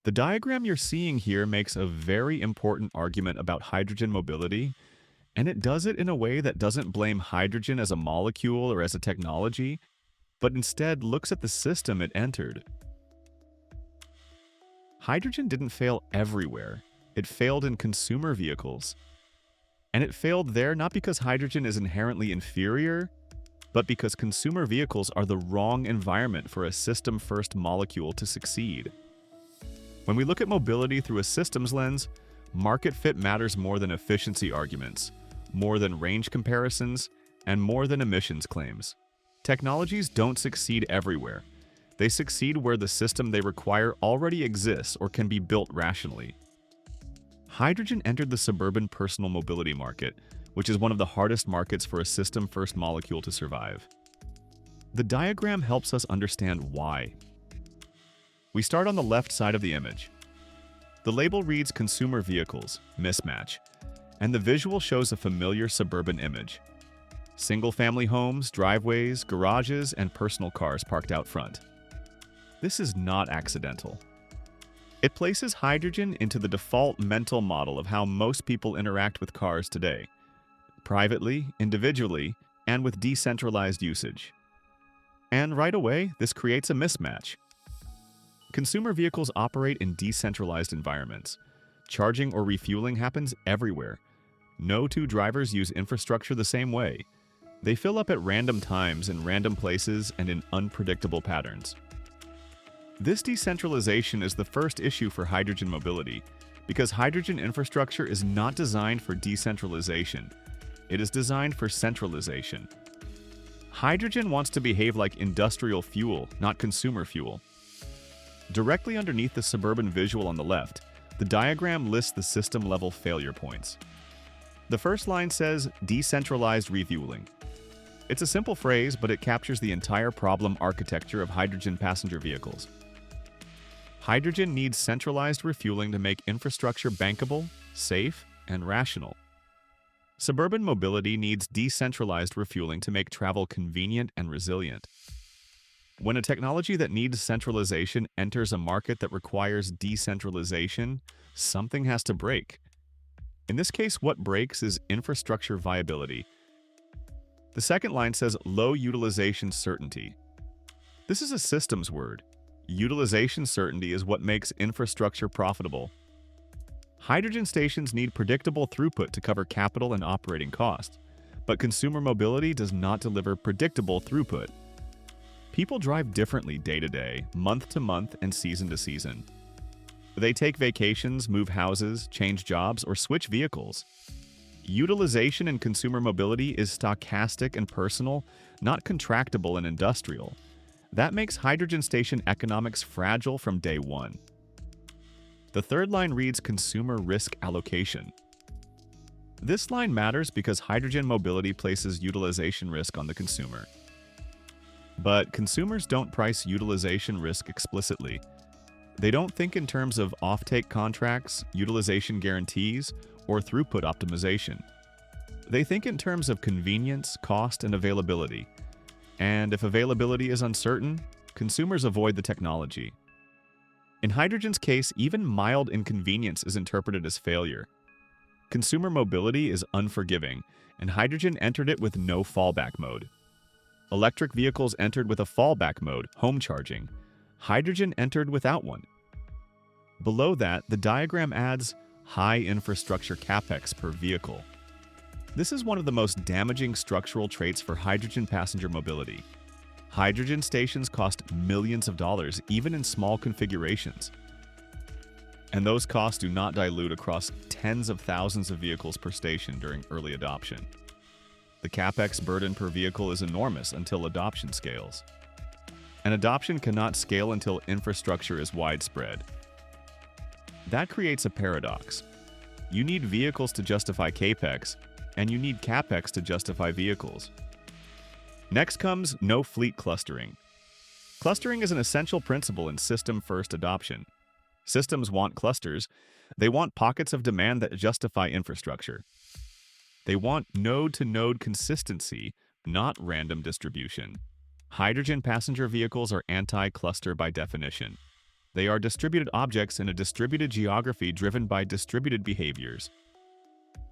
The diagram you're seeing here makes a very important argument about hydrogen mobility, and it does it in a way that doesn't blame hydrogen as a molecule or as a technology, but instead looks at the system it entered. Hydrogen didn't fail everywhere. It failed in consumer vehicles. And it failed there not because hydrogen is inherently inferior, but because consumer vehicles are the wrong environment for a system-first molecule to succeed. When we look at mobility through a systems lens, market fit matters more than efficiency arguments, more than range comparisons, and more than emissions claims. Technologies don't succeed everywhere. They succeed where the system they require already exists or can be built rationally. Hydrogen entered the suburban personal mobility market, which is one of the hardest markets for a system-first molecule to survive. The diagram helps us understand why. We start on the left side of the image. The label reads consumer vehicles, mismatch, and the visual shows a familiar suburban image. Single-family homes, driveways, garages, and personal cars parked out front. This is not accidental. It places hydrogen into the default mental model of how most people interact with cars today, privately, individually, and with decentralized usage. And right away, this creates a mismatch. Consumer vehicles operate in decentralized environments. Charging or refueling happens everywhere. No two drivers use infrastructure the same way. They fill up at random times in random places and in unpredictable patterns. This decentralization is the first issue for hydrogen mobility, because hydrogen infrastructure is not designed for decentralization. It is designed for centralization. Hydrogen wants to behave like industrial fuel, not consumer fuel. Directly underneath the suburban visual on the left, the diagram lists the system-level failure points. The first line says, decentralized refueling. It's a simple phrase, but it captures the entire problem architecture of hydrogen passenger vehicles. Hydrogen needs centralized refueling to make infrastructure bankable, safe, and rational. Suburban mobility needs decentralized refueling to make travel convenient and resilient. When a technology that needs centralization enters a market that requires decentralization, something has to break. In this case, what breaks is infrastructure viability. The second line says low utilization certainty. This is a systems word. Utilization certainty is what makes infrastructure profitable. Hydrogen stations need predictable throughput to cover capital and operating costs, but consumer mobility does not deliver predictable throughput. People drive differently day to day, month to month, and season to season. They take vacations, move houses, change jobs, or switch vehicles. Utilization in consumer mobility is stochastic and personal, not contractible and industrial. That makes hydrogen station economics fragile from day one. The third line reads consumer risk allocation. This line matters because hydrogen mobility places utilization risk on the consumer. But consumers don't price utilization risk explicitly. They don't think in terms of offtake contracts, utilization guarantees, or throughput optimization. They think in terms of convenience, cost, and availability. And if availability is uncertain, consumers avoid the technology. In hydrogen's case, even mild inconvenience is interpreted as failure. Consumer mobility is unforgiving, and hydrogen entered it with no fallback mode. Electric vehicles entered with a fallback mode, home charging. Hydrogen entered without one. Below that, the diagram adds high infrastructure capex per vehicle. This is one of the most damaging structural traits for hydrogen passenger mobility. Hydrogen stations cost millions of dollars, even in small configurations. And those costs do not dilute across tens of thousands of vehicles per station during early adoption. The capex burden per vehicle is enormous until adoption scales. And adoption cannot scale until infrastructure is widespread. That creates a paradox. You need vehicles to justify capex, and you need capex to justify vehicles. Next comes no fleet clustering. Clustering is an essential principle in system-first adoption. Systems want clusters. They want pockets of demand that justify infrastructure. They want node-to-node consistency, not random distribution. Hydrogen passenger vehicles are anti-cluster by definition. They are distributed objects in a distributed geography driven by distributed behaviors.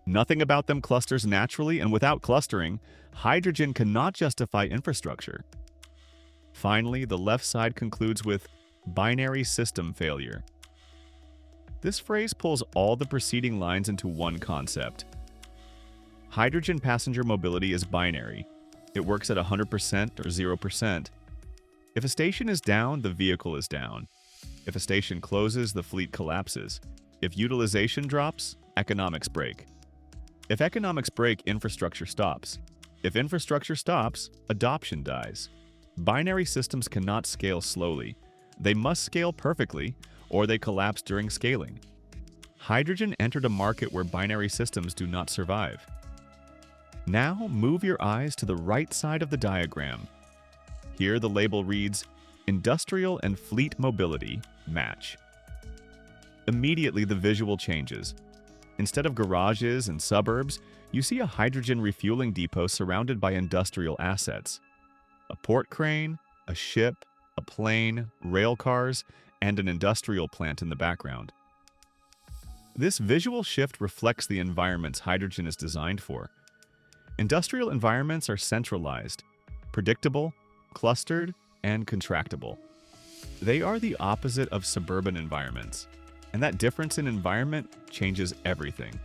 Nothing about them clusters naturally, and without clustering, hydrogen cannot justify infrastructure. Finally, the left side concludes with binary system failure. This phrase pulls all the preceding lines into one concept. Hydrogen passenger mobility is binary. It works at 100% or 0%. If a station is down, the vehicle is down. If a station closes, the fleet collapses. If utilization drops, economics break. If economics break, infrastructure stops. If infrastructure stops, adoption dies. Binary systems cannot scale slowly. They must scale perfectly, or they collapse during scaling. Hydrogen entered a market where binary systems do not survive. Now move your eyes to the right side of the diagram. Here the label reads, Industrial and Fleet Mobility Match. Immediately the visual changes. Instead of garages and suburbs, you see a hydrogen refueling depot surrounded by industrial assets. A port crane, a ship, a plane, rail cars, and an industrial plant in the background. This visual shift reflects the environments hydrogen is designed for. Industrial environments are centralized, predictable, clustered, and contractible. They are the opposite of suburban environments, and that difference in environment changes everything.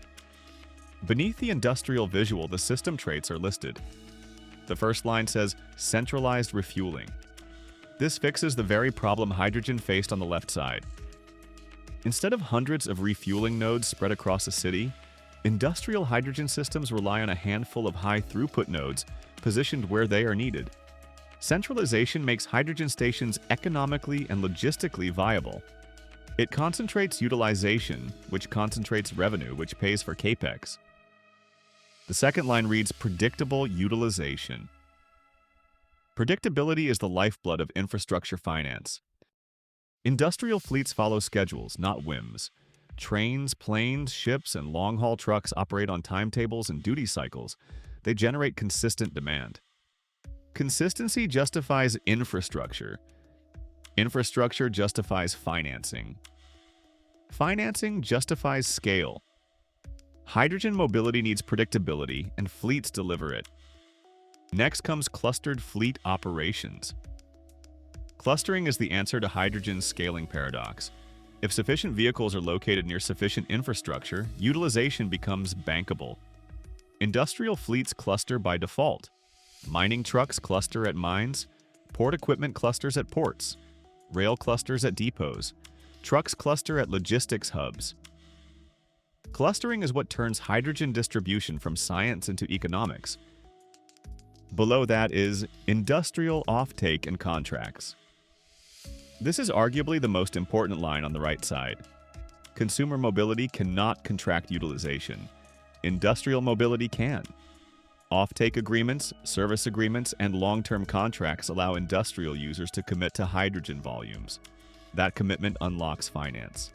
Beneath the industrial visual, the system traits are listed. The first line says, centralized refueling. This fixes the very problem hydrogen faced on the left side. Instead of hundreds of refueling nodes spread across a city, industrial hydrogen systems rely on a handful of high-throughput nodes positioned where they are needed. Centralization makes hydrogen stations economically and logistically viable. It concentrates utilization, which concentrates revenue, which pays for capex. The second line reads, predictable utilization. Predictability is the lifeblood of infrastructure finance. Industrial fleets follow schedules, not whims. Trains, planes, ships, and long-haul trucks operate on timetables and duty cycles. They generate consistent demand. Consistency justifies infrastructure. Infrastructure justifies financing. Financing justifies scale. Hydrogen mobility needs predictability, and fleets deliver it. Next comes clustered fleet operations. Clustering is the answer to hydrogen's scaling paradox. If sufficient vehicles are located near sufficient infrastructure, utilization becomes bankable. Industrial fleets cluster by default. Mining trucks cluster at mines, port equipment clusters at ports, rail clusters at depots, trucks cluster at logistics hubs. Clustering is what turns hydrogen distribution from science into economics. Below that is industrial offtake and contracts. This is arguably the most important line on the right side. Consumer mobility cannot contract utilization. Industrial mobility can. Offtake agreements, service agreements, and long-term contracts allow industrial users to commit to hydrogen volumes. That commitment unlocks finance.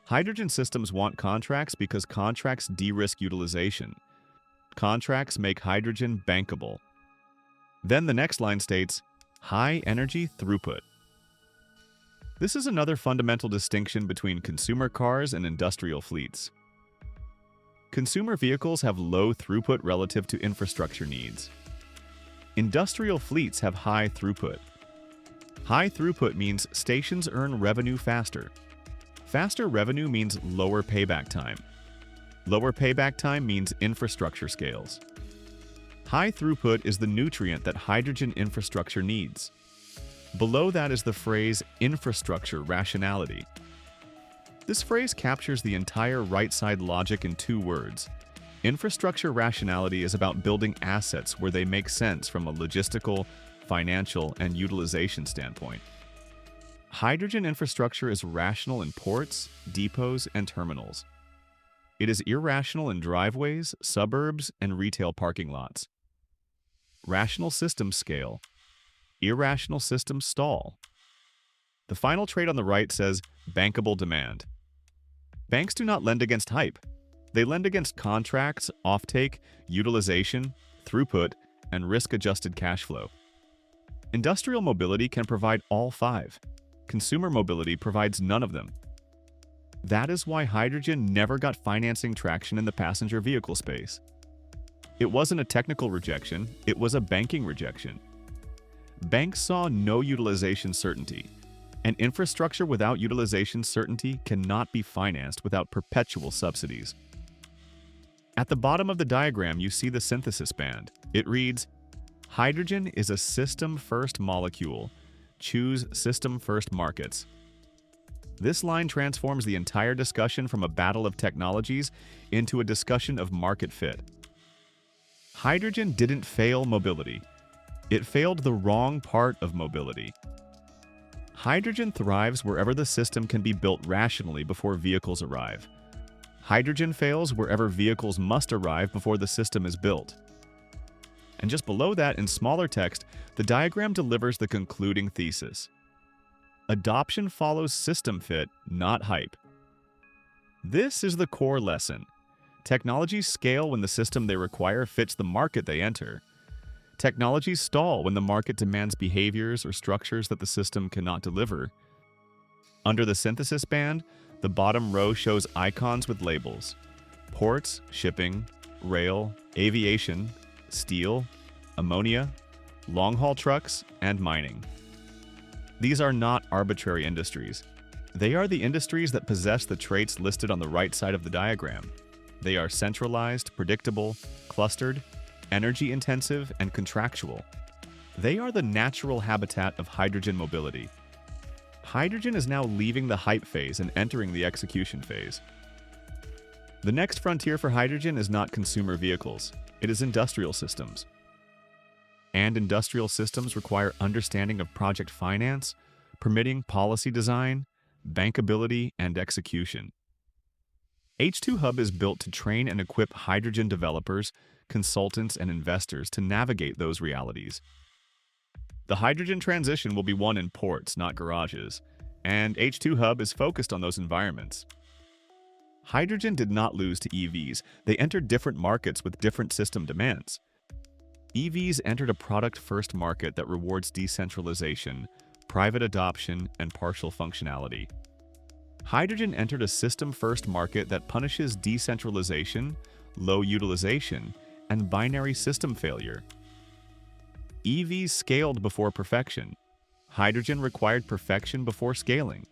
Hydrogen systems want contracts because contracts de-risk utilization. Contracts make hydrogen bankable. Then the next line states, high energy throughput. This is another fundamental distinction between consumer cars and industrial fleets. Consumer vehicles have low throughput relative to infrastructure needs. Industrial fleets have high throughput. High throughput means stations earn revenue faster. Faster revenue means lower payback time. Lower payback time means infrastructure scales. High throughput is the nutrient that hydrogen infrastructure needs. Below that is the phrase infrastructure rationality. This phrase captures the entire right-side logic in two words. Infrastructure rationality is about building assets where they make sense from a logistical, financial, and utilization standpoint. Hydrogen infrastructure is rational in ports, depots, and terminals. It is irrational in driveways, suburbs, and retail parking lots. Rational systems scale. Irrational systems stall. The final trait on the right says bankable demand. Banks do not lend against hype. They lend against contracts, offtake, utilization, throughput, and risk-adjusted cash flow. Industrial mobility can provide all five. Consumer mobility provides none of them. That is why hydrogen never got financing traction in the passenger vehicle space. It wasn't a technical rejection, it was a banking rejection. Banks saw no utilization certainty, and infrastructure without utilization certainty cannot be financed without perpetual subsidies. At the bottom of the diagram, you see the synthesis band. It reads, "Hydrogen is a system-first molecule. Choose system-first markets." This line transforms the entire discussion from a battle of technologies into a discussion of market fit. Hydrogen didn't fail mobility. It failed the wrong part of mobility. Hydrogen thrives wherever the system can be built rationally before vehicles arrive. Hydrogen fails wherever vehicles must arrive before the system is built. And just below that, in smaller text, the diagram delivers the concluding thesis. Adoption follows system fit, not hype. This is the core lesson. Technologies scale when the system they require fits the market they enter. Technologies stall when the market demands behaviors or structures that the system cannot deliver. Under the synthesis band, the bottom row shows icons with labels: ports, shipping, rail, aviation, steel, ammonia, long-haul trucks, and mining. These are not arbitrary industries. They are the industries that possess the traits listed on the right side of the diagram. They are centralized, predictable, clustered, energy-intensive, and contractual. They are the natural habitat of hydrogen mobility. Hydrogen is now leaving the hype phase and entering the execution phase. The next frontier for hydrogen is not consumer vehicles. It is industrial systems. And industrial systems require understanding of project finance, permitting policy design, bankability, and execution. H2 Hub is built to train and equip hydrogen developers, consultants, and investors to navigate those realities. The hydrogen transition will be won in ports, not garages, and H2 Hub is focused on those environments. Hydrogen did not lose to EVs. They entered different markets with different system demands. EVs entered a product-first market that rewards decentralization, private adoption, and partial functionality. Hydrogen entered a system-first market that punishes decentralization, low utilization, and binary system failure. EVs scaled before perfection. Hydrogen required perfection before scaling.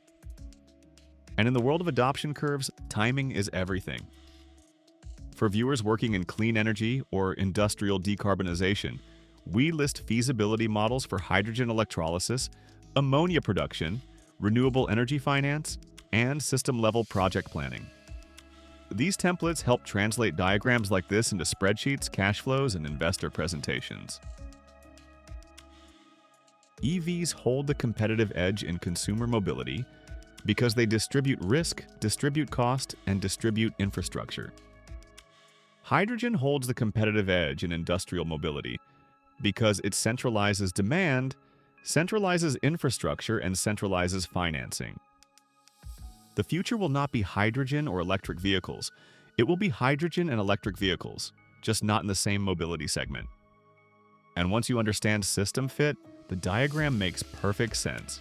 And in the world of adoption curves, timing is everything. For viewers working in clean energy or industrial decarbonization, we list feasibility models for hydrogen electrolysis, ammonia production, renewable energy finance, and system-level project planning. These templates help translate diagrams like this into spreadsheets, cash flows, and investor presentations. EVs hold the competitive edge in consumer mobility because they distribute risk, distribute cost, and distribute infrastructure. Hydrogen holds the competitive edge in industrial mobility because it centralizes demand, centralizes infrastructure, and centralizes financing. The future will not be hydrogen or electric vehicles. It will be hydrogen and electric vehicles, just not in the same mobility segment. And once you understand system fit, the diagram makes perfect sense.